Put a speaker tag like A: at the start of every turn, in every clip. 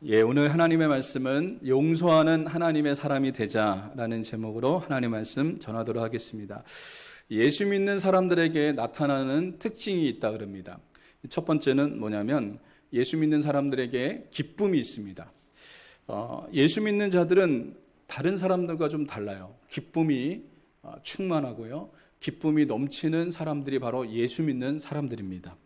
A: 오늘 하나님의 말씀은 용서하는 하나님의 사람이 되자라는 제목으로 하나님의 말씀 전하도록 하겠습니다. 예수 믿는 사람들에게 나타나는 특징이 있다 그럽니다. 첫 번째는 뭐냐면 예수 믿는 사람들에게 기쁨이 있습니다. 예수 믿는 자들은 다른 사람들과 좀 달라요. 기쁨이 충만하고요. 기쁨이 넘치는 사람들이 바로 예수 믿는 사람들입니다.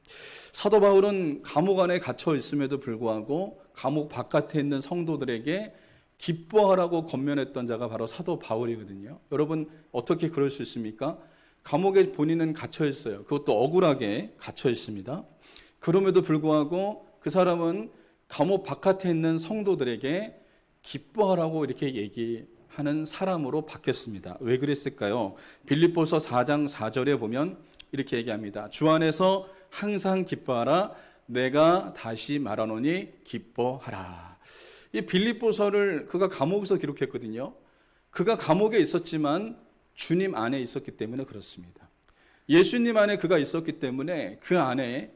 A: 사도 바울은 감옥 안에 갇혀 있음에도 불구하고 감옥 바깥에 있는 성도들에게 기뻐하라고 권면했던 자가 바로 사도 바울이거든요. 여러분 어떻게 그럴 수 있습니까? 감옥에 본인은 갇혀 있어요. 그것도 억울하게 갇혀 있습니다. 그럼에도 불구하고 그 사람은 감옥 바깥에 있는 성도들에게 기뻐하라고 이렇게 얘기하는 사람으로 바뀌었습니다. 왜 그랬을까요? 빌립보서 4장 4절에 보면 이렇게 얘기합니다. 주 안에서 항상 기뻐하라. 내가 다시 말하노니 기뻐하라. 이 빌립보서를 그가 감옥에서 기록했거든요. 그가 감옥에 있었지만 주님 안에 있었기 때문에 그렇습니다. 예수님 안에 그가 있었기 때문에 그 안에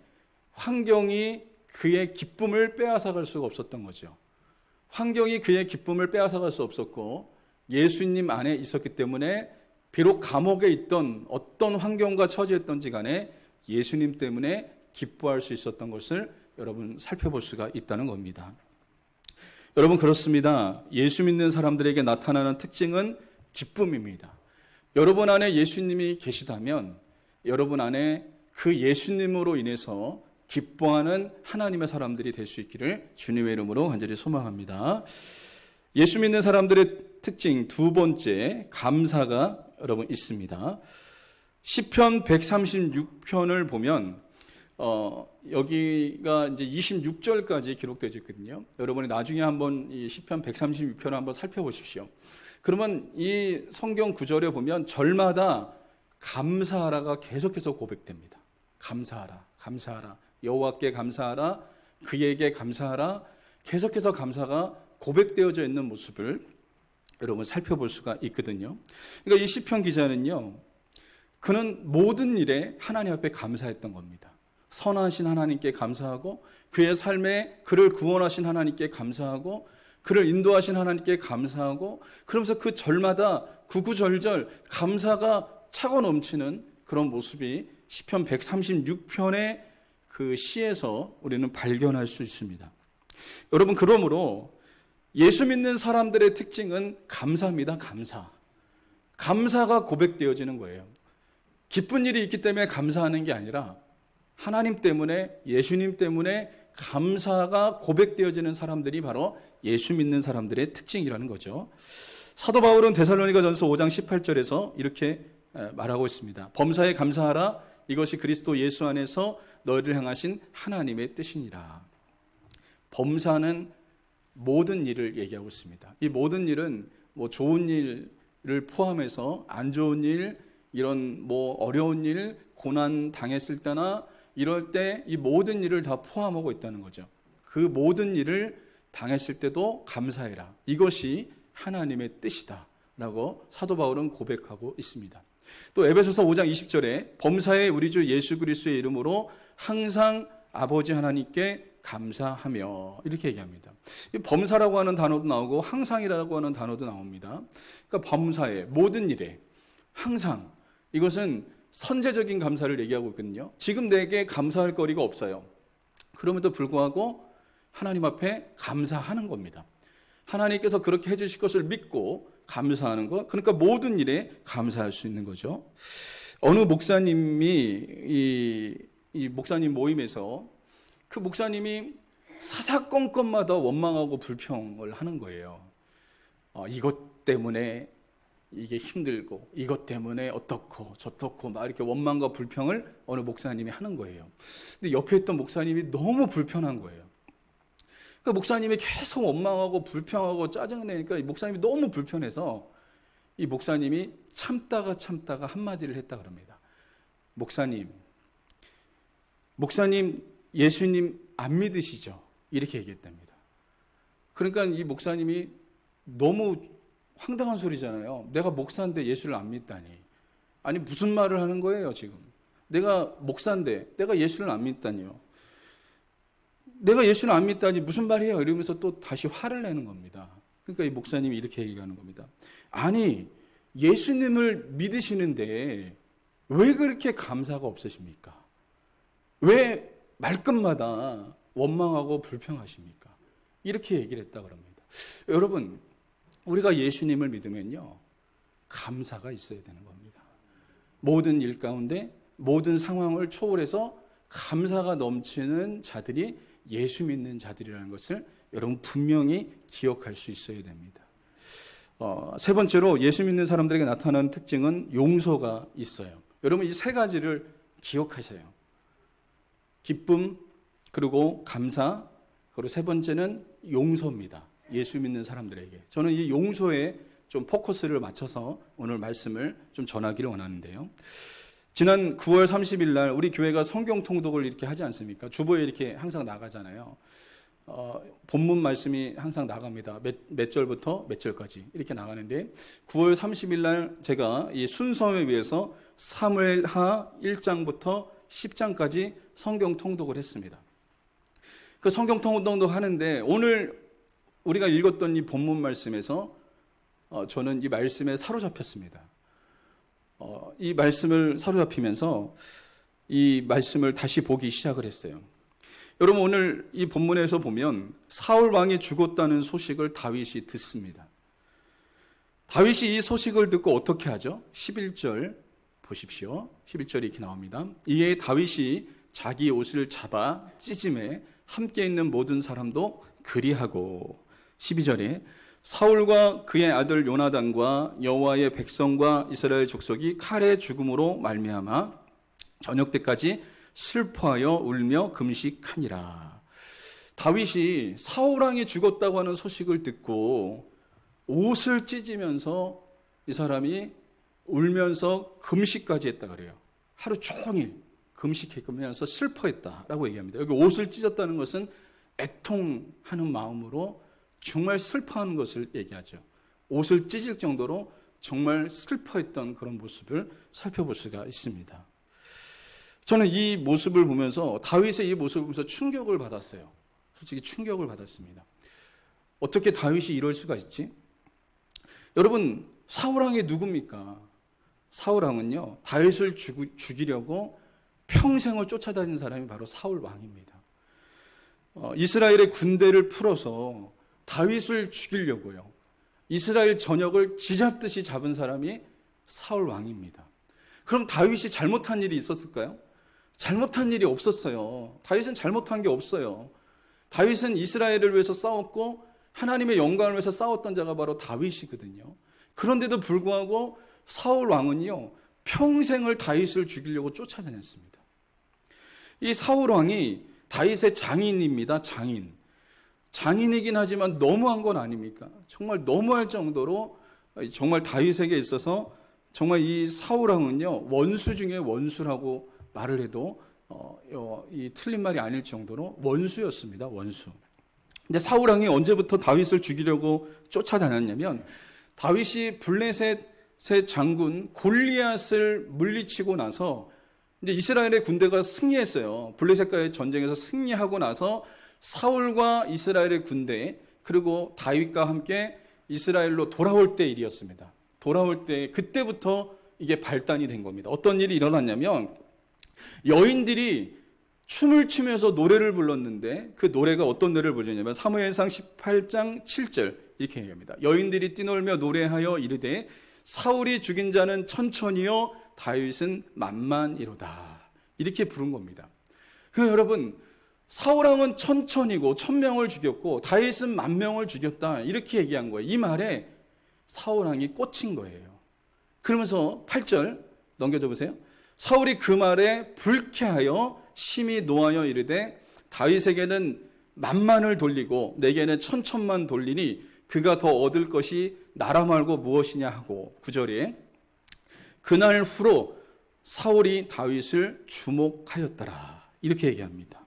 A: 환경이 그의 기쁨을 빼앗아갈 수가 없었던 거죠. 환경이 그의 기쁨을 빼앗아갈 수 없었고 예수님 안에 있었기 때문에 비록 감옥에 있던 어떤 환경과 처지였던지 간에 예수님 때문에 기뻐할 수 있었던 것을 여러분 살펴볼 수가 있다는 겁니다. 여러분 그렇습니다. 예수 믿는 사람들에게 나타나는 특징은 기쁨입니다. 여러분 안에 예수님이 계시다면 여러분 안에 그 예수님으로 인해서 기뻐하는 하나님의 사람들이 될 수 있기를 주님의 이름으로 간절히 소망합니다. 예수 믿는 사람들의 특징 두 번째, 감사가 여러분 있습니다. 시편 136편을 보면 여기가 이제 26절까지 기록되어 있거든요. 여러분이 나중에 한번 이 시편 136편을 한번 살펴보십시오. 그러면 이 성경 구절에 보면 절마다 감사하라가 계속해서 고백됩니다. 감사하라, 감사하라, 여호와께 감사하라, 그에게 감사하라, 계속해서 감사가 고백되어져 있는 모습을 여러분 살펴볼 수가 있거든요. 그러니까 이 시편 기자는요, 그는 모든 일에 하나님 앞에 감사했던 겁니다. 선하신 하나님께 감사하고 그의 삶에 그를 구원하신 하나님께 감사하고 그를 인도하신 하나님께 감사하고 그러면서 그 절마다 구구절절 감사가 차고 넘치는 그런 모습이 시편 136편의 그 시에서 우리는 발견할 수 있습니다. 여러분 그러므로 예수 믿는 사람들의 특징은 감사입니다. 감사. 감사가 고백되어지는 거예요. 기쁜 일이 있기 때문에 감사하는 게 아니라 하나님 때문에 예수님 때문에 감사가 고백되어지는 사람들이 바로 예수 믿는 사람들의 특징이라는 거죠. 사도 바울은 데살로니가전서 5장 18절에서 이렇게 말하고 있습니다. 범사에 감사하라. 이것이 그리스도 예수 안에서 너희를 향하신 하나님의 뜻이니라. 범사는 모든 일을 얘기하고 있습니다. 이 모든 일은 뭐 좋은 일을 포함해서 안 좋은 일, 이런 뭐 어려운 일, 고난 당했을 때나 이럴 때 이 모든 일을 다 포함하고 있다는 거죠. 그 모든 일을 당했을 때도 감사해라. 이것이 하나님의 뜻이다라고 사도 바울은 고백하고 있습니다. 또 에베소서 5장 20절에 범사에 우리 주 예수 그리스도의 이름으로 항상 아버지 하나님께 감사하며 이렇게 얘기합니다. 범사라고 하는 단어도 나오고 항상이라고 하는 단어도 나옵니다. 그러니까 범사에 모든 일에 항상 이것은 선제적인 감사를 얘기하고 있거든요. 지금 내게 감사할 거리가 없어요. 그럼에도 불구하고 하나님 앞에 감사하는 겁니다. 하나님께서 그렇게 해주실 것을 믿고 감사하는 것. 그러니까 모든 일에 감사할 수 있는 거죠. 어느 목사님이 이 목사님 모임에서 그 목사님이 사사건건마다 원망하고 불평을 하는 거예요. 이것 때문에 이게 힘들고 이것 때문에 어떻고 저떻고 막 이렇게 원망과 불평을 어느 목사님이 하는 거예요. 근데 옆에 있던 목사님이 너무 불편한 거예요. 그 목사님이 계속 원망하고 불평하고 짜증내니까 이 목사님이 너무 불편해서 이 목사님이 참다가 한마디를 했다 그럽니다. 목사님 예수님 안 믿으시죠? 이렇게 얘기했답니다. 그러니까 이 목사님이 너무 황당한 소리잖아요. 내가 목사인데 예수를 안 믿다니. 아니 무슨 말을 하는 거예요 지금. 내가 목사인데 내가 예수를 안 믿다니요. 내가 예수는 안 믿다니 무슨 말이에요? 이러면서 또 다시 화를 내는 겁니다. 그러니까 이 목사님이 이렇게 얘기하는 겁니다. 아니, 예수님을 믿으시는데 왜 그렇게 감사가 없으십니까? 왜 말끝마다 원망하고 불평하십니까? 이렇게 얘기를 했다 그럽니다. 여러분, 우리가 예수님을 믿으면요, 감사가 있어야 되는 겁니다. 모든 일 가운데 모든 상황을 초월해서 감사가 넘치는 자들이 예수 믿는 자들이라는 것을 여러분 분명히 기억할 수 있어야 됩니다. 세 번째로 예수 믿는 사람들에게 나타나는 특징은 용서가 있어요. 여러분 이 세 가지를 기억하세요. 기쁨, 그리고 감사, 그리고 세 번째는 용서입니다. 예수 믿는 사람들에게. 저는 이 용서에 좀 포커스를 맞춰서 오늘 말씀을 좀 전하기를 원하는데요. 지난 9월 30일 날 우리 교회가 성경 통독을 이렇게 하지 않습니까? 주보에 이렇게 항상 나가잖아요. 본문 말씀이 항상 나갑니다. 몇 절부터 몇 절까지 이렇게 나가는데 9월 30일 날 제가 이 순서에 위해서 사무엘하 1장부터 10장까지 성경 통독을 했습니다. 그 성경 통독도 하는데 오늘 우리가 읽었던 이 본문 말씀에서 저는 이 말씀에 사로잡혔습니다. 이 말씀을 사로잡히면서 이 말씀을 다시 보기 시작을 했어요. 여러분 오늘 이 본문에서 보면 사울 왕이 죽었다는 소식을 다윗이 듣습니다. 다윗이 이 소식을 듣고 어떻게 하죠? 11절 보십시오. 11절이 이렇게 나옵니다. 이에 다윗이 자기 옷을 잡아 찢음에 함께 있는 모든 사람도 그리하고 12절에 사울과 그의 아들 요나단과 여호와의 백성과 이스라엘 족속이 칼의 죽음으로 말미암아 저녁 때까지 슬퍼하여 울며 금식하니라. 다윗이 사울 왕이 죽었다고 하는 소식을 듣고 옷을 찢으면서 이 사람이 울면서 금식까지 했다 그래요. 하루 종일 금식하면서 슬퍼했다라고 얘기합니다. 여기 옷을 찢었다는 것은 애통하는 마음으로 정말 슬퍼하는 것을 얘기하죠. 옷을 찢을 정도로 정말 슬퍼했던 그런 모습을 살펴볼 수가 있습니다. 저는 이 모습을 보면서 다윗의 이 모습을 보면서 충격을 받았어요. 솔직히 충격을 받았습니다. 어떻게 다윗이 이럴 수가 있지? 여러분 사울 왕이 누굽니까? 사울 왕은요 다윗을 죽이려고 평생을 쫓아다니는 사람이 바로 사울 왕입니다. 이스라엘의 군대를 풀어서 다윗을 죽이려고요. 이스라엘 전역을 쥐잡듯이 잡은 사람이 사울 왕입니다. 그럼 다윗이 잘못한 일이 있었을까요? 잘못한 일이 없었어요. 다윗은 잘못한 게 없어요. 다윗은 이스라엘을 위해서 싸웠고 하나님의 영광을 위해서 싸웠던 자가 바로 다윗이거든요. 그런데도 불구하고 사울 왕은요 평생을 다윗을 죽이려고 쫓아다녔습니다. 이 사울 왕이 다윗의 장인입니다. 장인이긴 하지만 너무한 건 아닙니까? 정말 너무할 정도로 정말 다윗에게 있어서 정말 이 사울 왕은요 원수 중에 원수라고 말을 해도 이 틀린 말이 아닐 정도로 원수였습니다. 원수. 근데 사울 왕이 언제부터 다윗을 죽이려고 쫓아다녔냐면 다윗이 블레셋의 장군 골리앗을 물리치고 나서 이제 이스라엘의 군대가 승리했어요. 블레셋과의 전쟁에서 승리하고 나서 사울과 이스라엘의 군대 그리고 다윗과 함께 이스라엘로 돌아올 때 일이었습니다. 돌아올 때 그때부터 이게 발단이 된 겁니다. 어떤 일이 일어났냐면 여인들이 춤을 추면서 노래를 불렀는데 그 노래가 어떤 노래를 부르냐면 사무엘상 18장 7절 이렇게 얘기합니다. 여인들이 뛰놀며 노래하여 이르되 사울이 죽인 자는 천천히요 다윗은 만만이로다. 이렇게 부른 겁니다. 그러니까 여러분 사울 왕은 천천히고 1000명을 죽였고 다윗은 10,000명을 죽였다. 이렇게 얘기한 거예요. 이 말에 사울 왕이 꽂힌 거예요. 그러면서 8절 넘겨줘 보세요. 사울이 그 말에 불쾌하여 심히 노하여 이르되 다윗에게는 10,000,000을 돌리고 내게는 1,000,000만 돌리니 그가 더 얻을 것이 나라 말고 무엇이냐 하고 9절에 그날 후로 사울이 다윗을 주목하였더라. 이렇게 얘기합니다.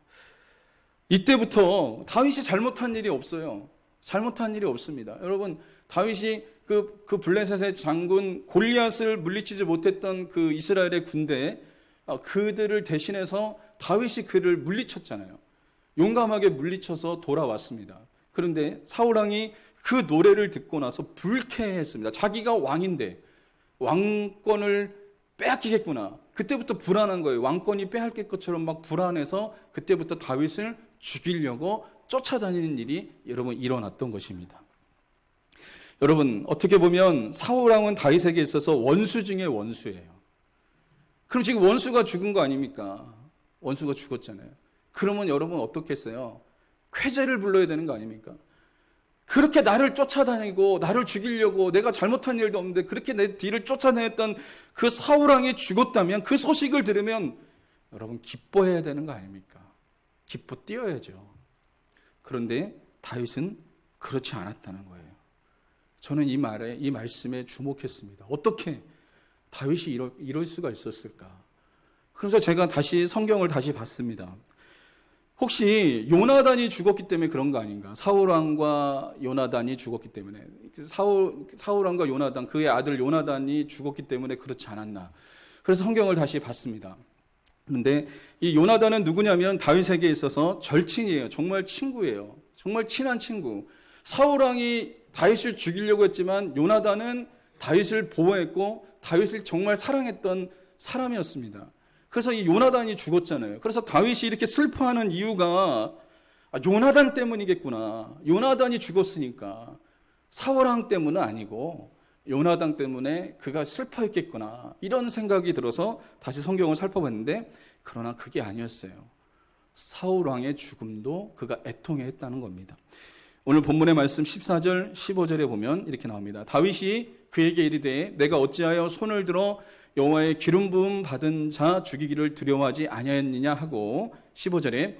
A: 이때부터 다윗이 잘못한 일이 없어요. 잘못한 일이 없습니다. 여러분 다윗이 그 블레셋의 장군 골리앗을 물리치지 못했던 그 이스라엘의 군대 그들을 대신해서 다윗이 그를 물리쳤잖아요. 용감하게 물리쳐서 돌아왔습니다. 그런데 사울왕이 그 노래를 듣고 나서 불쾌했습니다. 자기가 왕인데 왕권을 빼앗기겠구나. 그때부터 불안한 거예요. 왕권이 빼앗길 것처럼 막 불안해서 그때부터 다윗을 죽이려고 쫓아다니는 일이 여러분 일어났던 것입니다. 여러분 어떻게 보면 사울왕은 다윗에게 있어서 원수 중에 원수예요. 그럼 지금 원수가 죽은 거 아닙니까? 원수가 죽었잖아요. 그러면 여러분 어떻겠어요? 쾌재를 불러야 되는 거 아닙니까? 그렇게 나를 쫓아다니고 나를 죽이려고 내가 잘못한 일도 없는데 그렇게 내 뒤를 쫓아다녔던 그 사울왕이 죽었다면 그 소식을 들으면 여러분 기뻐해야 되는 거 아닙니까? 기뻐 뛰어야죠. 그런데 다윗은 그렇지 않았다는 거예요. 저는 이 말씀에 주목했습니다. 어떻게 다윗이 이럴 수가 있었을까? 그래서 제가 다시 성경을 다시 봤습니다. 혹시 요나단이 죽었기 때문에 그런 거 아닌가? 사울왕과 요나단이 죽었기 때문에 사울왕과 요나단 그의 아들 요나단이 죽었기 때문에 그렇지 않았나? 그래서 성경을 다시 봤습니다. 그런데 이 요나단은 누구냐면 다윗에게 있어서 절친이에요. 정말 친구예요. 정말 친한 친구. 사울왕이 다윗을 죽이려고 했지만 요나단은 다윗을 보호했고 다윗을 정말 사랑했던 사람이었습니다. 그래서 이 요나단이 죽었잖아요. 그래서 다윗이 이렇게 슬퍼하는 이유가 요나단 때문이겠구나. 요나단이 죽었으니까 사울왕 때문은 아니고 요나단 때문에 그가 슬퍼했겠구나. 이런 생각이 들어서 다시 성경을 살펴봤는데 그러나 그게 아니었어요. 사울왕의 죽음도 그가 애통해했다는 겁니다. 오늘 본문의 말씀 14절 15절에 보면 이렇게 나옵니다. 다윗이 그에게 이르되 내가 어찌하여 손을 들어 여호와의 기름 부음 받은 자 죽이기를 두려워하지 아니하였느냐 하고 15절에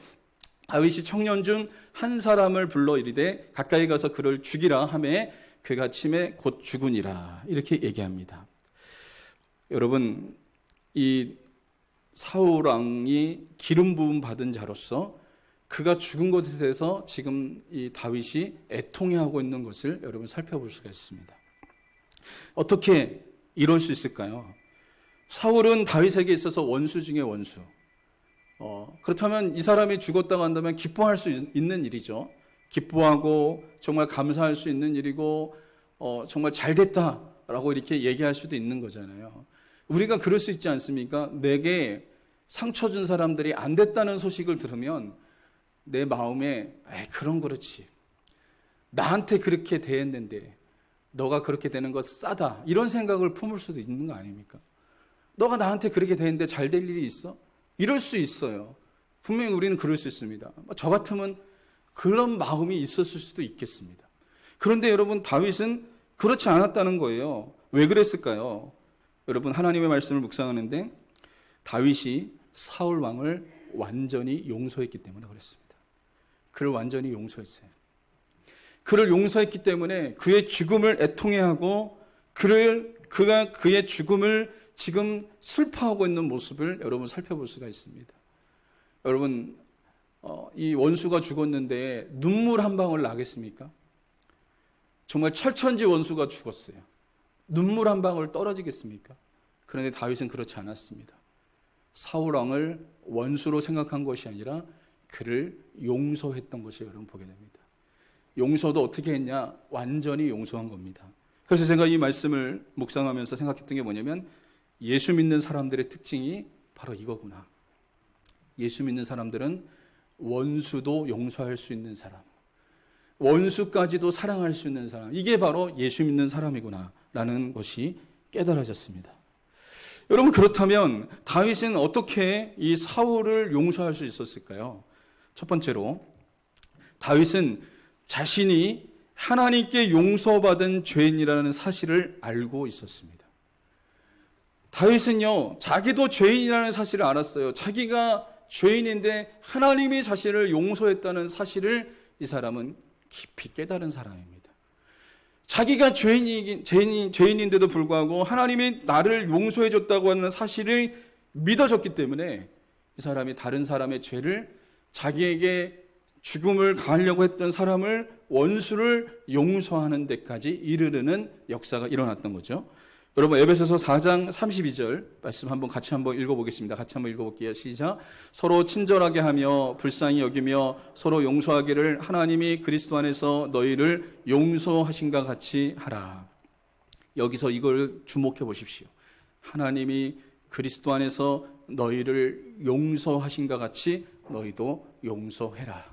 A: 다윗이 청년 중 한 사람을 불러 이르되 가까이 가서 그를 죽이라 하매 그가 침에 곧 죽으니라 이렇게 얘기합니다. 여러분 이 사울 왕이 기름 부음 받은 자로서 그가 죽은 것에 대해서 지금 이 다윗이 애통해하고 있는 것을 여러분 살펴볼 수가 있습니다. 어떻게 이럴 수 있을까요? 사울은 다윗에게 있어서 원수 중에 원수. 그렇다면 이 사람이 죽었다고 한다면 기뻐할 수 있는 일이죠. 기뻐하고 정말 감사할 수 있는 일이고 정말 잘됐다라고 이렇게 얘기할 수도 있는 거잖아요. 우리가 그럴 수 있지 않습니까? 내게 상처 준 사람들이 안 됐다는 소식을 들으면 내 마음에 그럼 그렇지. 나한테 그렇게 대했는데 너가 그렇게 되는 거 싸다. 이런 생각을 품을 수도 있는 거 아닙니까? 너가 나한테 그렇게 되는데 잘 될 일이 있어? 이럴 수 있어요. 분명히 우리는 그럴 수 있습니다. 저 같으면 그런 마음이 있었을 수도 있겠습니다. 그런데 여러분 다윗은 그렇지 않았다는 거예요. 왜 그랬을까요? 여러분 하나님의 말씀을 묵상하는데 다윗이 사울 왕을 완전히 용서했기 때문에 그랬습니다. 그를 완전히 용서했어요. 그를 용서했기 때문에 그의 죽음을 애통해하고 그가 그의 죽음을 지금 슬퍼하고 있는 모습을 여러분 살펴볼 수가 있습니다. 여러분 이 원수가 죽었는데 눈물 한 방울 나겠습니까? 정말 철천지 원수가 죽었어요. 눈물 한 방울 떨어지겠습니까? 그런데 다윗은 그렇지 않았습니다. 사울 왕을 원수로 생각한 것이 아니라 그를 용서했던 것을 여러분 보게 됩니다. 용서도 어떻게 했냐? 완전히 용서한 겁니다. 그래서 제가 이 말씀을 묵상하면서 생각했던 게 뭐냐면 예수 믿는 사람들의 특징이 바로 이거구나. 예수 믿는 사람들은 원수도 용서할 수 있는 사람, 원수까지도 사랑할 수 있는 사람, 이게 바로 예수 믿는 사람이구나 라는 것이 깨달아졌습니다. 여러분 그렇다면 다윗은 어떻게 이 사울을 용서할 수 있었을까요? 첫 번째로 다윗은 자신이 하나님께 용서받은 죄인이라는 사실을 알고 있었습니다. 다윗은요, 자기도 죄인이라는 사실을 알았어요. 자기가 죄인인데 하나님이 자신을 용서했다는 사실을 이 사람은 깊이 깨달은 사람입니다. 자기가 죄인인데도 불구하고 하나님이 나를 용서해 줬다고 하는 사실을 믿어졌기 때문에 이 사람이 다른 사람의 죄를 자기에게 죽음을 가하려고 했던 사람을 원수를 용서하는 데까지 이르르는 역사가 일어났던 거죠. 여러분 에베소서 4장 32절 말씀 같이 한번 읽어보겠습니다. 같이 한번 읽어볼게요. 시작. 서로 친절하게 하며 불쌍히 여기며 서로 용서하기를 하나님이 그리스도 안에서 너희를 용서하신가 같이 하라. 여기서 이걸 주목해 보십시오. 하나님이 그리스도 안에서 너희를 용서하신가 같이 너희도 용서해라.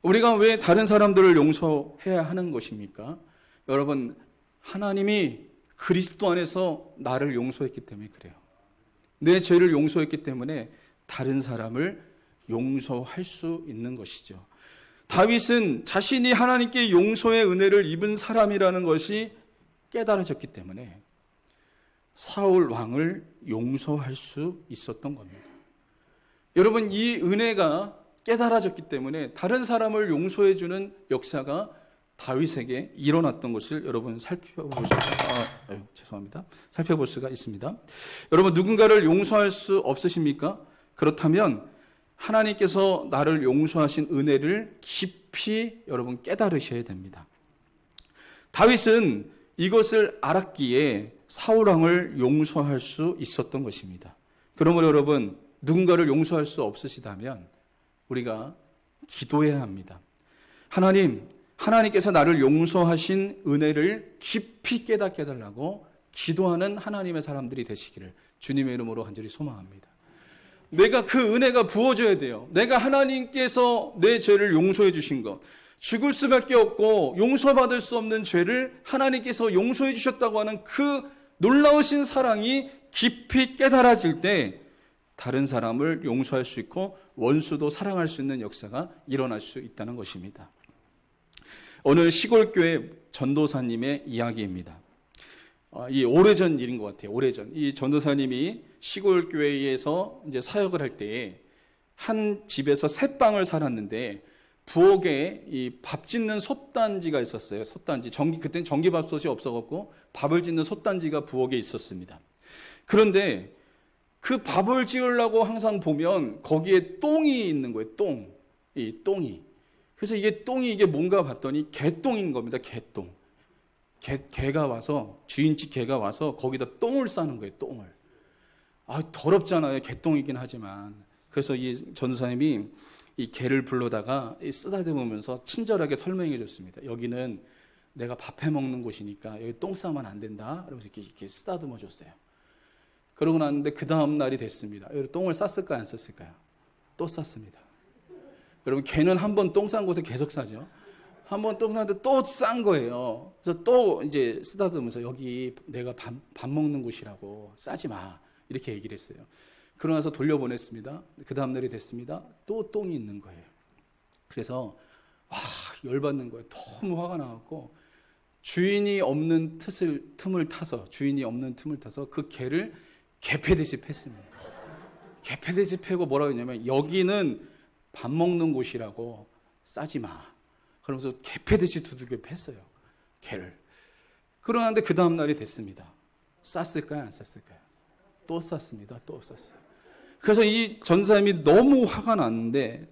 A: 우리가 왜 다른 사람들을 용서해야 하는 것입니까? 여러분, 하나님이 그리스도 안에서 나를 용서했기 때문에 그래요. 내 죄를 용서했기 때문에 다른 사람을 용서할 수 있는 것이죠. 다윗은 자신이 하나님께 용서의 은혜를 입은 사람이라는 것이 깨달아졌기 때문에 사울 왕을 용서할 수 있었던 겁니다. 여러분, 이 은혜가 깨달아졌기 때문에 다른 사람을 용서해주는 역사가 다윗에게 일어났던 것을 여러분 살펴볼 수가 있습니다. 여러분, 누군가를 용서할 수 없으십니까? 그렇다면 하나님께서 나를 용서하신 은혜를 깊이 여러분 깨달으셔야 됩니다. 다윗은 이것을 알았기에 사울 왕을 용서할 수 있었던 것입니다. 그러므로 여러분, 누군가를 용서할 수 없으시다면 우리가 기도해야 합니다. 하나님께서 나를 용서하신 은혜를 깊이 깨닫게 해달라고 기도하는 하나님의 사람들이 되시기를 주님의 이름으로 간절히 소망합니다. 내가 그 은혜가 부어져야 돼요. 내가 하나님께서 내 죄를 용서해 주신 것, 죽을 수밖에 없고 용서받을 수 없는 죄를 하나님께서 용서해 주셨다고 하는 그 놀라우신 사랑이 깊이 깨달아질 때 다른 사람을 용서할 수 있고 원수도 사랑할 수 있는 역사가 일어날 수 있다는 것입니다. 오늘 시골교회 전도사님의 이야기입니다. 이 오래전 일인 것 같아요. 오래전. 이 전도사님이 시골교회에서 이제 사역을 할 때에 한 집에서 새 방을 살았는데 부엌에 이 밥 짓는 솥단지가 있었어요. 솥단지. 그때는 전기밥솥이 없어갖고 밥을 짓는 솥단지가 부엌에 있었습니다. 그런데 그 밥을 지으려고 항상 보면 거기에 똥이 있는 거예요. 이 똥이. 그래서 이게 뭔가 봤더니 개똥인 겁니다. 개똥. 개가 와서, 주인집 개가 와서 거기다 똥을 싸는 거예요. 똥을. 더럽잖아요. 개똥이긴 하지만. 그래서 이 전도사님이 이 개를 불러다가 쓰다듬으면서 친절하게 설명해 줬습니다. 여기는 내가 밥해 먹는 곳이니까 여기 똥 싸면 안 된다. 그러면서 이렇게 쓰다듬어 줬어요. 그러고 났는데 그 다음 날이 됐습니다. 여러분, 똥을 쌌을까요? 안 쌌을까요? 또 쌌습니다. 여러분, 개는 한 번 똥 싼 곳에 계속 싸죠. 한 번 똥 쌌는데 또 싼 거예요. 그래서 또 이제 쓰다듬으면서 여기 내가 밥 먹는 곳이라고 싸지 마. 이렇게 얘기를 했어요. 그러고 나서 돌려보냈습니다. 그 다음 날이 됐습니다. 또 똥이 있는 거예요. 그래서 열받는 거예요. 너무 화가 나갖고 주인이 없는 틈을 타서 그 개를 개패듯이 팼습니다. 개패듯이 패고 뭐라고 했냐면 여기는 밥 먹는 곳이라고 싸지 마. 그러면서 개패듯이 두들겨 팼어요. 개를. 그러는데 그 다음 날이 됐습니다. 쌌을까요? 안 쌌을까요? 또 쌌습니다. 또 쌌어요. 그래서 이 전사님이 너무 화가 났는데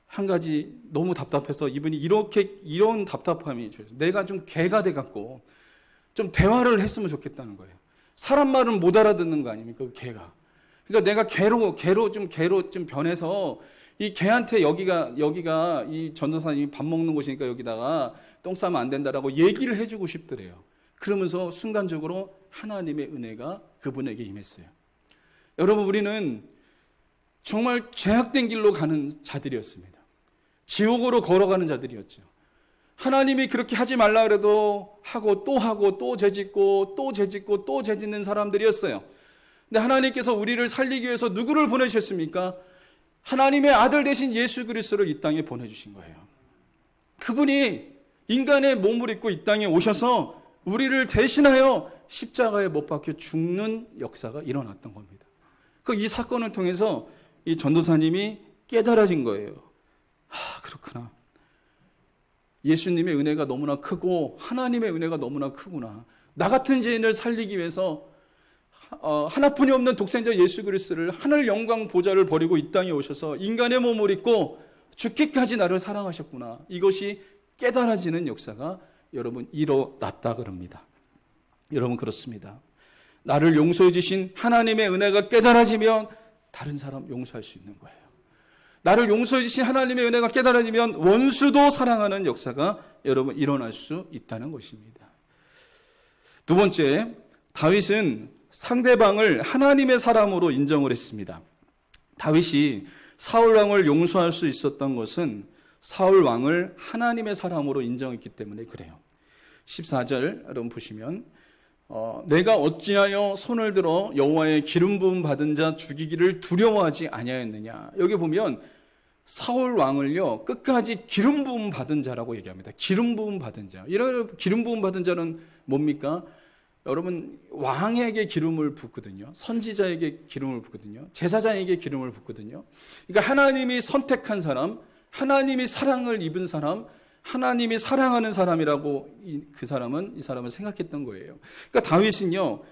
A: 한 가지 너무 답답해서 이분이 이런 답답함이 줘요. 내가 좀 개가 돼갖고 좀 대화를 했으면 좋겠다는 거예요. 사람 말은 못 알아듣는 거 아닙니까? 그 개가. 그러니까 내가 개로 좀 변해서 이 개한테 여기가 이 전도사님이 밥 먹는 곳이니까 여기다가 똥 싸면 안 된다라고 얘기를 해주고 싶더래요. 그러면서 순간적으로 하나님의 은혜가 그분에게 임했어요. 여러분, 우리는 정말 죄악된 길로 가는 자들이었습니다. 지옥으로 걸어가는 자들이었죠. 하나님이 그렇게 하지 말라 그래도 하고 또 죄짓고 또 죄짓는 사람들이었어요. 근데 하나님께서 우리를 살리기 위해서 누구를 보내셨습니까? 하나님의 아들 되신 예수 그리스도를 이 땅에 보내주신 거예요. 그분이 인간의 몸을 입고 이 땅에 오셔서 우리를 대신하여 십자가에 못 박혀 죽는 역사가 일어났던 겁니다. 이 사건을 통해서 이 전도사님이 깨달아진 거예요. 그렇구나. 예수님의 은혜가 너무나 크고 하나님의 은혜가 너무나 크구나. 나 같은 죄인을 살리기 위해서 하나뿐이 없는 독생자 예수 그리스도를 하늘 영광 보좌를 버리고 이 땅에 오셔서 인간의 몸을 입고 죽기까지 나를 사랑하셨구나. 이것이 깨달아지는 역사가 여러분 일어났다 그럽니다. 여러분, 그렇습니다. 나를 용서해 주신 하나님의 은혜가 깨달아지면 다른 사람 용서할 수 있는 거예요. 나를 용서해 주신 하나님의 은혜가 깨달아지면 원수도 사랑하는 역사가 여러분 일어날 수 있다는 것입니다. 두 번째, 다윗은 상대방을 하나님의 사람으로 인정을 했습니다. 다윗이 사울 왕을 용서할 수 있었던 것은 사울 왕을 하나님의 사람으로 인정했기 때문에 그래요. 14절 여러분 보시면 내가 어찌하여 손을 들어 여호와의 기름 부음 받은 자 죽이기를 두려워하지 아니하였느냐. 여기 보면 사울 왕을요 끝까지 기름 부음 받은 자라고 얘기합니다. 기름 부음 받은 자. 이런 기름 부음 받은 자는 뭡니까? 여러분 왕에게 기름을 붓거든요. 선지자에게 기름을 붓거든요. 제사장에게 기름을 붓거든요. 그러니까 하나님이 선택한 사람, 하나님이 사랑을 입은 사람, 하나님이 사랑하는 사람이라고 이 사람은 생각했던 거예요. 그러니까 다윗은요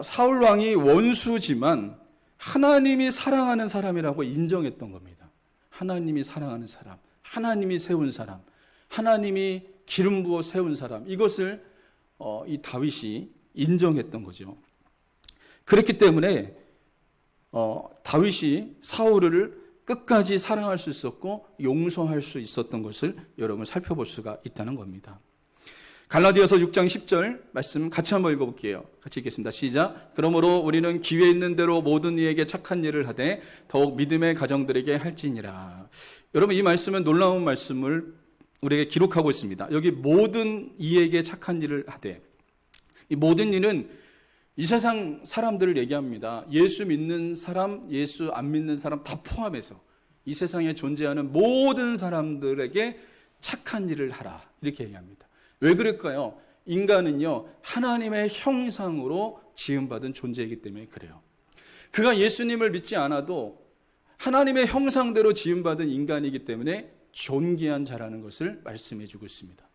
A: 사울 왕이 원수지만 하나님이 사랑하는 사람이라고 인정했던 겁니다. 하나님이 사랑하는 사람, 하나님이 세운 사람, 하나님이 기름 부어 세운 사람, 이것을 이 다윗이 인정했던 거죠. 그렇기 때문에 다윗이 사울을 끝까지 사랑할 수 있었고 용서할 수 있었던 것을 여러분 살펴볼 수가 있다는 겁니다. 갈라디아서 6장 10절 말씀 같이 한번 읽어볼게요. 같이 읽겠습니다. 시작. 그러므로 우리는 기회 있는 대로 모든 이에게 착한 일을 하되 더욱 믿음의 가정들에게 할지니라. 여러분 이 말씀은 놀라운 말씀을 우리에게 기록하고 있습니다. 여기 모든 이에게 착한 일을 하되, 이 모든 일은 이 세상 사람들을 얘기합니다. 예수 믿는 사람, 예수 안 믿는 사람 다 포함해서 이 세상에 존재하는 모든 사람들에게 착한 일을 하라, 이렇게 얘기합니다. 왜 그럴까요? 인간은요 하나님의 형상으로 지음받은 존재이기 때문에 그래요. 그가 예수님을 믿지 않아도 하나님의 형상대로 지음받은 인간이기 때문에 존귀한 자라는 것을 말씀해 주고 있습니다.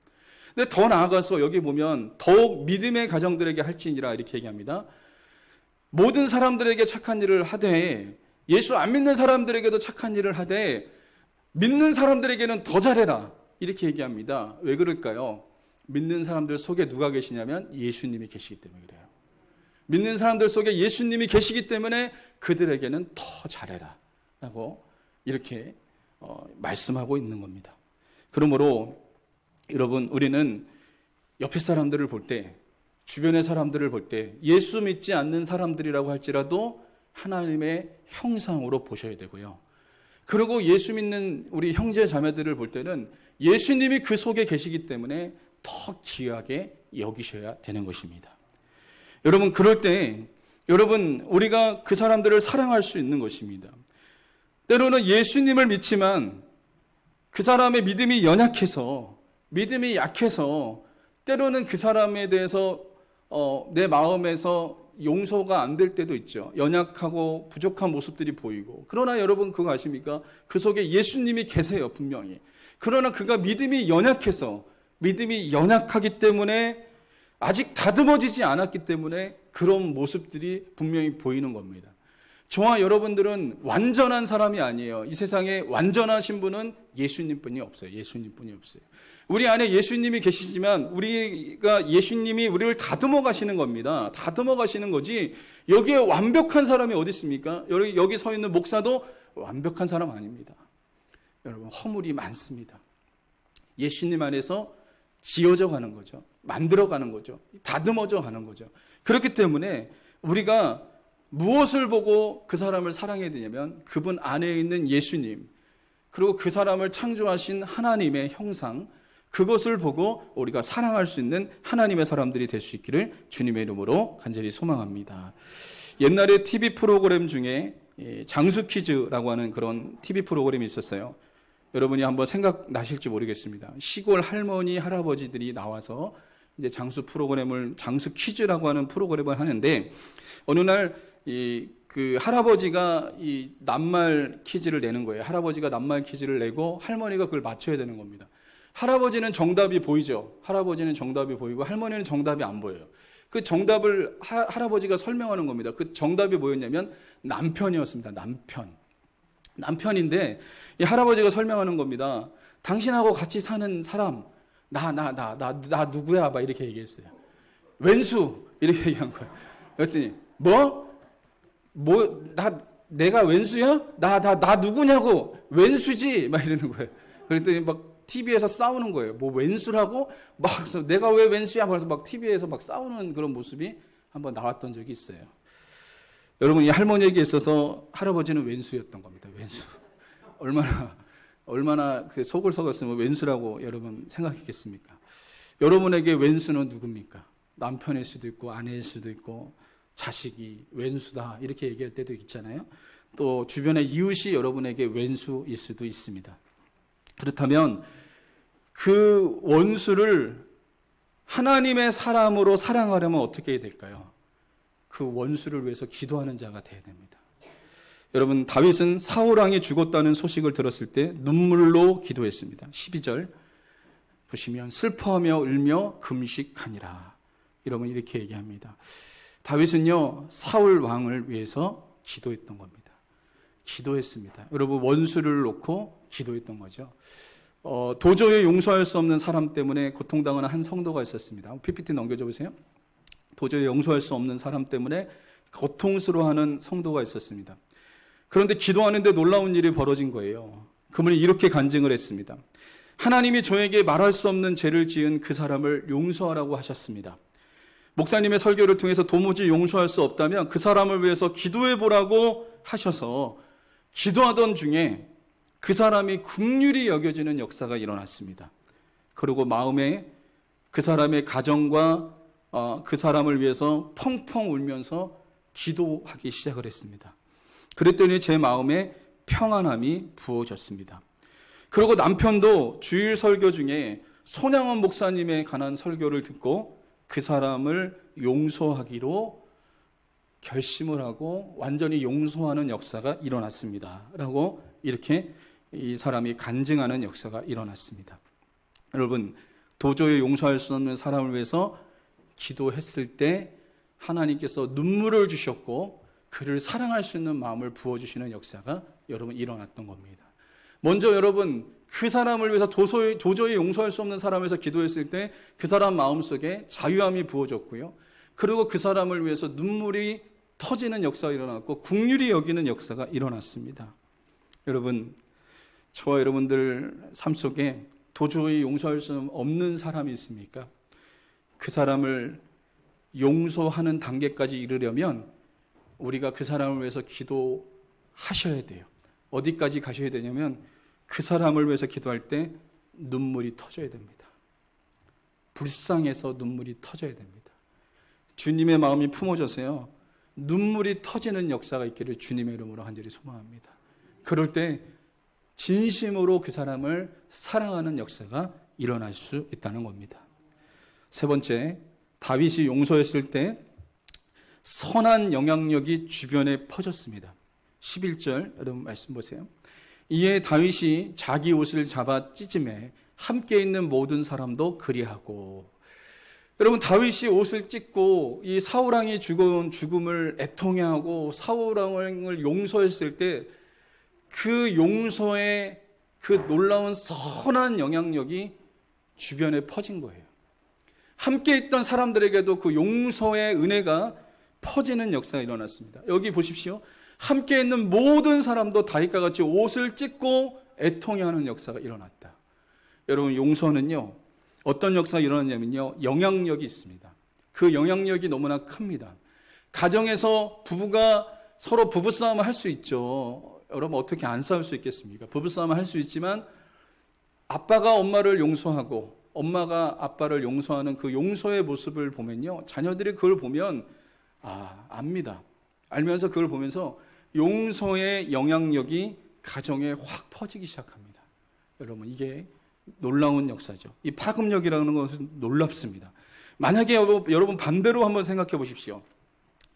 A: 근데 더 나아가서 여기 보면 더욱 믿음의 가정들에게 할지니라 이렇게 얘기합니다. 모든 사람들에게 착한 일을 하되 예수 안 믿는 사람들에게도 착한 일을 하되 믿는 사람들에게는 더 잘해라 이렇게 얘기합니다. 왜 그럴까요? 믿는 사람들 속에 누가 계시냐면 예수님이 계시기 때문에 그래요. 믿는 사람들 속에 예수님이 계시기 때문에 그들에게는 더 잘해라 라고 이렇게 말씀하고 있는 겁니다. 그러므로 여러분 우리는 옆에 사람들을 볼 때, 주변의 사람들을 볼 때 예수 믿지 않는 사람들이라고 할지라도 하나님의 형상으로 보셔야 되고요. 그리고 예수 믿는 우리 형제 자매들을 볼 때는 예수님이 그 속에 계시기 때문에 더 귀하게 여기셔야 되는 것입니다. 여러분 그럴 때 여러분 우리가 그 사람들을 사랑할 수 있는 것입니다. 때로는 예수님을 믿지만 그 사람의 믿음이 연약해서, 믿음이 약해서 때로는 그 사람에 대해서 내 마음에서 용서가 안 될 때도 있죠. 연약하고 부족한 모습들이 보이고. 그러나 여러분 그거 아십니까? 그 속에 예수님이 계세요, 분명히. 그러나 그가 믿음이 연약해서, 믿음이 연약하기 때문에 아직 다듬어지지 않았기 때문에 그런 모습들이 분명히 보이는 겁니다. 저와 여러분들은 완전한 사람이 아니에요. 이 세상에 완전하신 분은 예수님뿐이 없어요. 예수님뿐이 없어요. 우리 안에 예수님이 계시지만 우리가 예수님이 우리를 다듬어 가시는 겁니다. 다듬어 가시는 거지 여기에 완벽한 사람이 어디 있습니까? 여기 서 있는 목사도 완벽한 사람 아닙니다. 여러분 허물이 많습니다. 예수님 안에서 지어져 가는 거죠. 만들어 가는 거죠. 다듬어져 가는 거죠. 그렇기 때문에 우리가 무엇을 보고 그 사람을 사랑해야 되냐면 그분 안에 있는 예수님, 그리고 그 사람을 창조하신 하나님의 형상, 그것을 보고 우리가 사랑할 수 있는 하나님의 사람들이 될 수 있기를 주님의 이름으로 간절히 소망합니다. 옛날에 TV 프로그램 중에 장수 퀴즈라고 하는 그런 TV 프로그램이 있었어요. 여러분이 한번 생각나실지 모르겠습니다. 시골 할머니, 할아버지들이 나와서 이제 장수 퀴즈라고 하는 프로그램을 하는데 어느 날 그 할아버지가 이 낱말 퀴즈를 내는 거예요. 할아버지가 낱말 퀴즈를 내고 할머니가 그걸 맞춰야 되는 겁니다. 할아버지는 정답이 보이죠. 할아버지는 정답이 보이고 할머니는 정답이 안 보여요. 그 정답을 할아버지가 설명하는 겁니다. 그 정답이 뭐였냐면 남편이었습니다. 남편인데 이 할아버지가 설명하는 겁니다. 당신하고 같이 사는 사람 나 누구야? 막 이렇게 얘기했어요. 웬수 이렇게 얘기한 거예요. 그랬더니 내가 웬수야? 나 누구냐고. 웬수지 막 이러는 거예요. 그랬더니 막 TV에서 싸우는 거예요. 뭐 웬수라고? 막 내가 왜 웬수야? 그래서 막 TV에서 막 싸우는 그런 모습이 한번 나왔던 적이 있어요. 여러분, 이 할머니에게 있어서 할아버지는 웬수였던 겁니다. 웬수. 얼마나 그 속을 썩었으면 웬수라고 여러분 생각했겠습니까? 여러분에게 웬수는 누굽니까? 남편일 수도 있고 아내일 수도 있고 자식이 웬수다 이렇게 얘기할 때도 있잖아요. 또 주변의 이웃이 여러분에게 웬수일 수도 있습니다. 그렇다면 그 원수를 하나님의 사람으로 사랑하려면 어떻게 해야 될까요? 그 원수를 위해서 기도하는 자가 되어야 됩니다. 여러분, 다윗은 사울 왕이 죽었다는 소식을 들었을 때 눈물로 기도했습니다. 12절 보시면 슬퍼하며 울며 금식하니라. 여러분, 이렇게 얘기합니다. 다윗은요, 사울 왕을 위해서 기도했던 겁니다. 기도했습니다. 여러분, 원수를 놓고 기도했던 거죠. 도저히 용서할 수 없는 사람 때문에 고통당하는 한 성도가 있었습니다. PPT 넘겨줘 보세요. 도저히 용서할 수 없는 사람 때문에 고통스러워하는 성도가 있었습니다. 그런데 기도하는데 놀라운 일이 벌어진 거예요. 그분이 이렇게 간증을 했습니다. 하나님이 저에게 말할 수 없는 죄를 지은 그 사람을 용서하라고 하셨습니다. 목사님의 설교를 통해서 도무지 용서할 수 없다면 그 사람을 위해서 기도해 보라고 하셔서 기도하던 중에 그 사람이 긍휼히 여겨지는 역사가 일어났습니다. 그리고 마음에 그 사람의 가정과 그 사람을 위해서 펑펑 울면서 기도하기 시작을 했습니다. 그랬더니 제 마음에 평안함이 부어졌습니다. 그리고 남편도 주일 설교 중에 손양원 목사님에 관한 설교를 듣고 그 사람을 용서하기로 결심을 하고 완전히 용서하는 역사가 일어났습니다. 라고 이렇게 이 사람이 간증하는 역사가 일어났습니다. 여러분, 도저히 용서할 수 없는 사람을 위해서 기도했을 때 하나님께서 눈물을 주셨고 그를 사랑할 수 있는 마음을 부어주시는 역사가 여러분 일어났던 겁니다. 먼저 여러분, 그 사람을 위해서 도저히 용서할 수 없는 사람을 위해서 기도했을 때 그 사람 마음속에 자유함이 부어졌고요. 그리고 그 사람을 위해서 눈물이 터지는 역사가 일어났고 긍휼히 여기는 역사가 일어났습니다. 여러분, 저와 여러분들 삶 속에 도저히 용서할 수 없는 사람이 있습니까? 그 사람을 용서하는 단계까지 이르려면 우리가 그 사람을 위해서 기도하셔야 돼요. 어디까지 가셔야 되냐면 그 사람을 위해서 기도할 때 눈물이 터져야 됩니다. 불쌍해서 눈물이 터져야 됩니다. 주님의 마음이 품어져서요, 눈물이 터지는 역사가 있기를 주님의 이름으로 간절히 소망합니다. 그럴 때 진심으로 그 사람을 사랑하는 역사가 일어날 수 있다는 겁니다. 세 번째, 다윗이 용서했을 때 선한 영향력이 주변에 퍼졌습니다. 11절 여러분 말씀 보세요. 이에 다윗이 자기 옷을 잡아 찢음에 함께 있는 모든 사람도 그리하고. 여러분, 다윗이 옷을 찢고 이 사울왕이 죽은 죽음을 애통해하고 사울왕을 용서했을 때 그 용서의 그 놀라운 선한 영향력이 주변에 퍼진 거예요. 함께 있던 사람들에게도 그 용서의 은혜가 퍼지는 역사가 일어났습니다. 여기 보십시오. 함께 있는 모든 사람도 다윗과 같이 옷을 찢고 애통해하는 역사가 일어났다. 여러분, 용서는요, 어떤 역사가 일어났냐면요, 영향력이 있습니다. 그 영향력이 너무나 큽니다. 가정에서 부부가 서로 부부싸움을 할 수 있죠. 여러분, 어떻게 안 싸울 수 있겠습니까? 부부싸움을 할 수 있지만 아빠가 엄마를 용서하고 엄마가 아빠를 용서하는 그 용서의 모습을 보면요, 자녀들이 그걸 보면 압니다. 알면서 그걸 보면서 용서의 영향력이 가정에 확 퍼지기 시작합니다. 여러분, 이게 놀라운 역사죠. 이 파급력이라는 것은 놀랍습니다. 만약에 여러분 반대로 한번 생각해 보십시오.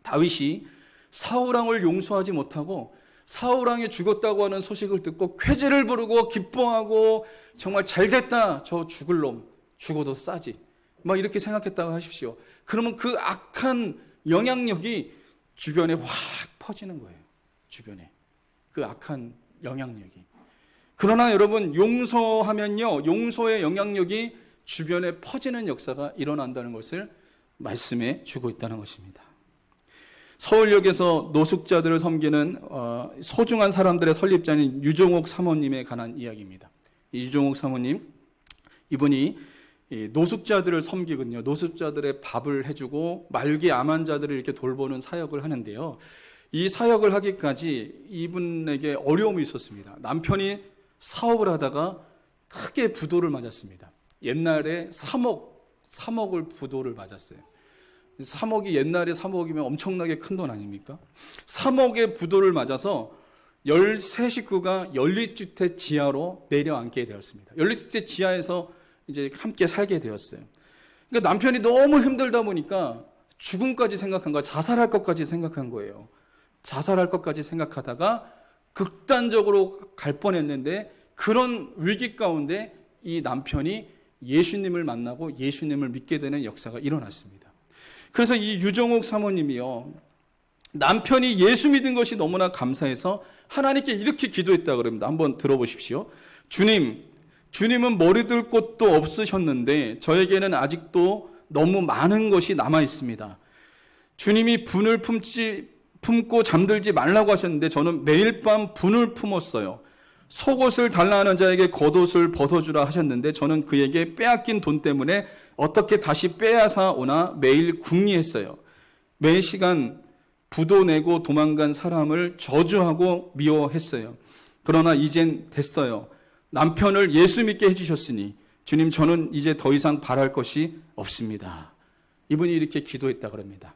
A: 다윗이 사울왕을 용서하지 못하고 사울왕이 죽었다고 하는 소식을 듣고 쾌재를 부르고 기뻐하고 정말 잘됐다, 저 죽을 놈 죽어도 싸지, 막 이렇게 생각했다고 하십시오. 그러면 그 악한 영향력이 주변에 확 퍼지는 거예요. 주변에 그 악한 영향력이. 그러나 여러분, 용서하면요, 용서의 영향력이 주변에 퍼지는 역사가 일어난다는 것을 말씀해 주고 있다는 것입니다. 서울역에서 노숙자들을 섬기는 소중한 사람들의 설립자인 유종옥 사모님에 관한 이야기입니다. 이 유종옥 사모님, 이분이 노숙자들을 섬기거든요. 노숙자들의 밥을 해주고 말기 암 환자들을 이렇게 돌보는 사역을 하는데요. 이 사역을 하기까지 이분에게 어려움이 있었습니다. 남편이 사업을 하다가 크게 부도를 맞았습니다. 옛날에 3억을 부도를 맞았어요. 3억이 옛날에 3억이면 엄청나게 큰 돈 아닙니까? 3억의 부도를 맞아서 13식구가 연립주택 지하로 내려앉게 되었습니다. 연립주택 지하에서 이제 함께 살게 되었어요. 그러니까 남편이 너무 힘들다 보니까 죽음까지 생각한 거야. 자살할 것까지 생각한 거예요. 자살할 것까지 생각하다가 극단적으로 갈 뻔했는데 그런 위기 가운데 이 남편이 예수님을 만나고 예수님을 믿게 되는 역사가 일어났습니다. 그래서 이 유종옥 사모님이요, 남편이 예수 믿은 것이 너무나 감사해서 하나님께 이렇게 기도했다 그럽니다. 한번 들어보십시오. 주님은 머리둘 곳도 없으셨는데 저에게는 아직도 너무 많은 것이 남아 있습니다. 주님이 분을 품고 잠들지 말라고 하셨는데 저는 매일 밤 분을 품었어요. 속옷을 달라하는 자에게 겉옷을 벗어주라 하셨는데 저는 그에게 빼앗긴 돈 때문에 어떻게 다시 빼앗아 오나 매일 궁리했어요. 매 시간 부도 내고 도망간 사람을 저주하고 미워했어요. 그러나 이젠 됐어요. 남편을 예수 믿게 해주셨으니 주님, 저는 이제 더 이상 바랄 것이 없습니다. 이분이 이렇게 기도했다 그럽니다.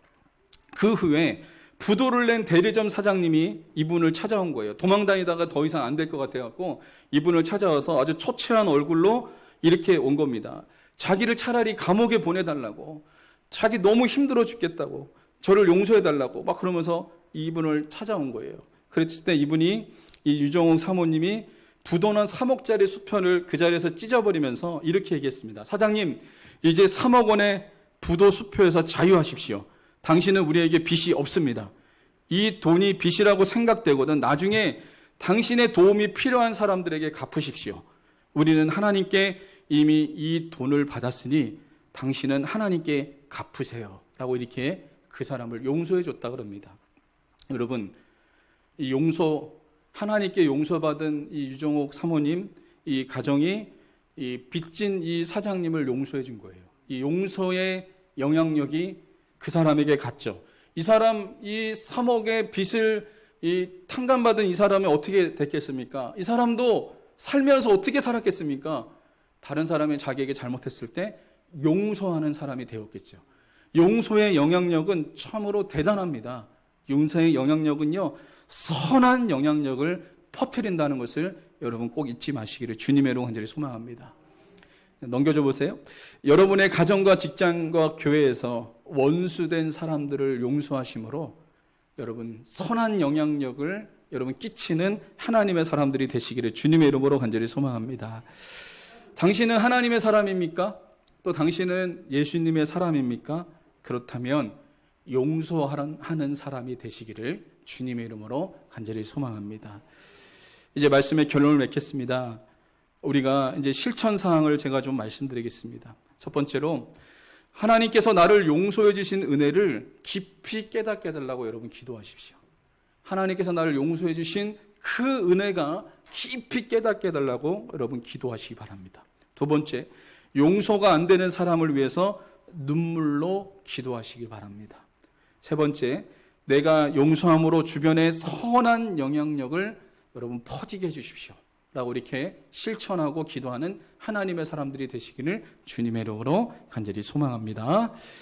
A: 그 후에 부도를 낸 대리점 사장님이 이분을 찾아온 거예요. 도망다니다가 더 이상 안 될 것 같아갖고 이분을 찾아와서 아주 초췌한 얼굴로 이렇게 온 겁니다. 자기를 차라리 감옥에 보내달라고, 자기 너무 힘들어 죽겠다고, 저를 용서해달라고 막 그러면서 이분을 찾아온 거예요. 그랬을 때 이분이, 이 유종옥 사모님이 부도난 3억짜리 수표를 그 자리에서 찢어버리면서 이렇게 얘기했습니다. 사장님, 이제 3억 원의 부도 수표에서 자유하십시오. 당신은 우리에게 빚이 없습니다. 이 돈이 빚이라고 생각되거든 나중에 당신의 도움이 필요한 사람들에게 갚으십시오. 우리는 하나님께 이미 이 돈을 받았으니 당신은 하나님께 갚으세요. 라고 이렇게 그 사람을 용서해 줬다 그럽니다. 여러분, 이 하나님께 용서받은 이 유종옥 사모님, 이 가정이 이 빚진 이 사장님을 용서해 준 거예요. 이 용서의 영향력이 그 사람에게 갔죠. 이 3억의 빚을 탕감받은 이 사람이 어떻게 됐겠습니까? 이 사람도 살면서 어떻게 살았겠습니까? 다른 사람이 자기에게 잘못했을 때 용서하는 사람이 되었겠죠. 용서의 영향력은 참으로 대단합니다. 용서의 영향력은요, 선한 영향력을 퍼뜨린다는 것을 여러분 꼭 잊지 마시기를 주님의 이름으로 간절히 소망합니다. 넘겨줘 보세요. 여러분의 가정과 직장과 교회에서 원수된 사람들을 용서하심으로 여러분 선한 영향력을 여러분 끼치는 하나님의 사람들이 되시기를 주님의 이름으로 간절히 소망합니다. 당신은 하나님의 사람입니까? 또 당신은 예수님의 사람입니까? 그렇다면 용서하는 사람이 되시기를 주님의 이름으로 간절히 소망합니다. 이제 말씀의 결론을 맺겠습니다. 우리가 이제 실천 사항을 제가 좀 말씀드리겠습니다. 첫 번째로, 하나님께서 나를 용서해 주신 은혜를 깊이 깨닫게 해달라고 여러분 기도하십시오. 하나님께서 나를 용서해 주신 그 은혜가 깊이 깨닫게 해달라고 여러분 기도하시기 바랍니다. 두 번째, 용서가 안 되는 사람을 위해서 눈물로 기도하시기 바랍니다. 세 번째, 내가 용서함으로 주변에 선한 영향력을 여러분 퍼지게 해주십시오. 라고 이렇게 실천하고 기도하는 하나님의 사람들이 되시기를 주님의 이름으로 간절히 소망합니다.